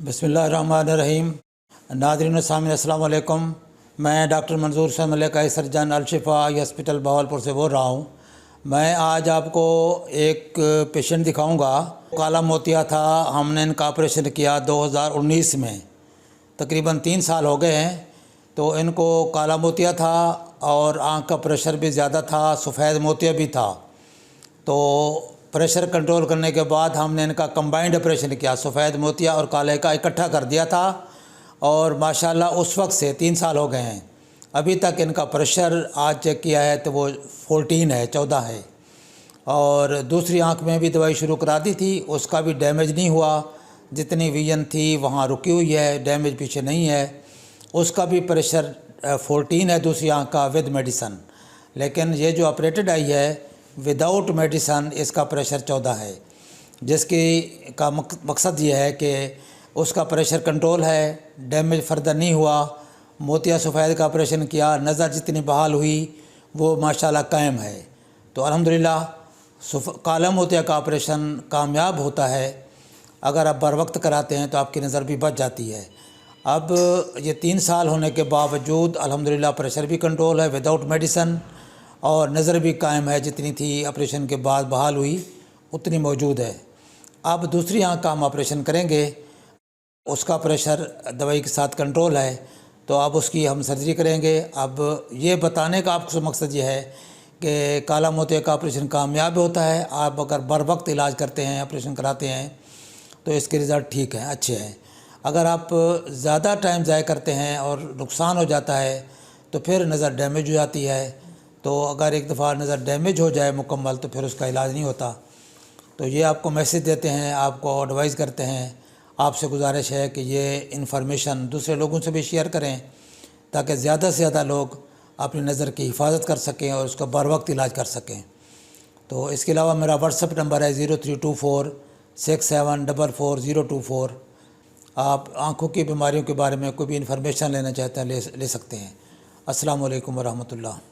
बिस्मिल्लाहिर्रहमानिर्रहीम। नाज़रीन व सामीन अस्सलाम वालेकुम। मैं doctor Manzoor Saeed Malik eye surgeon Al Shifa eye hospital Bahawalpur से बोल रहा हूँ। मैं आज आपको एक पेशेंट दिखाऊंगा। काला मोतिया था, हमने इनका ऑपरेशन किया 2019 में, तकरीबन 3 साल हो गए हैं। तो इनको काला मोतिया था और आँख का प्रेशर भी ज़्यादा था, सफ़ेद मोतिया भी था। तो प्रेशर कंट्रोल करने के बाद हमने इनका कंबाइंड ऑपरेशन किया, सफ़ेद मोतिया और काले का इकट्ठा कर दिया था। और माशाल्लाह उस वक्त से 3 साल हो गए हैं, अभी तक इनका प्रेशर आज चेक किया है तो वो 14 है, 14 है। और दूसरी आंख में भी दवाई शुरू करा दी थी, उसका भी डैमेज नहीं हुआ, जितनी विजन थी वहाँ रुकी हुई है, डैमेज पीछे नहीं है। उसका भी प्रेशर 14 है दूसरी आंख का विद मेडिसन। लेकिन ये जो ऑपरेटेड आई है विदाउट मेडिसन, इसका प्रेशर 14 है, जिसकी का मकसद ये है कि उसका प्रेशर कंट्रोल है, डैमेज फर्दर नहीं हुआ। मोतिया सफ़ेद का ऑपरेशन किया, नज़र जितनी बहाल हुई वो माशाल्लाह कायम है। तो अल्हम्दुलिल्लाह काला मोतिया का ऑपरेशन कामयाब होता है। अगर आप बर वक्त कराते हैं तो आपकी नज़र भी बच जाती है। अब ये 3 साल होने के बावजूद अल्हम्दुलिल्लाह प्रेशर भी कंट्रोल है विदाउट मेडिसन, और नज़र भी कायम है, जितनी थी ऑपरेशन के बाद बहाल हुई उतनी मौजूद है। अब दूसरी आंख का हम ऑपरेशन करेंगे, उसका प्रेशर दवाई के साथ कंट्रोल है, तो अब उसकी हम सर्जरी करेंगे। अब ये बताने का आपको मकसद ये है कि काला मोतिया का ऑपरेशन कामयाब होता है। आप अगर बर वक्त इलाज करते हैं, ऑपरेशन कराते हैं, तो इसके रिज़ल्ट ठीक हैं, अच्छे हैं। अगर आप ज़्यादा टाइम ज़ाया करते हैं और नुकसान हो जाता है तो फिर नज़र डैमेज हो जाती है। तो अगर एक दफ़ा नज़र डैमेज हो जाए मुकम्मल तो फिर उसका इलाज नहीं होता। तो ये आपको मैसेज देते हैं, आपको एडवाइस करते हैं। आपसे गुजारिश है कि ये इन्फॉर्मेशन दूसरे लोगों से भी शेयर करें, ताकि ज़्यादा से ज़्यादा लोग अपनी नज़र की हिफाजत कर सकें और उसका बर वक्त इलाज कर सकें। तो इसके अलावा मेरा व्हाट्सएप नंबर है 032467444024। आप आँखों की बीमारियों के बारे में कोई भी इन्फॉर्मेशन लेना चाहते हैं ले सकते हैं। अस्सलाम वालेकुम व रहमतुल्लाह।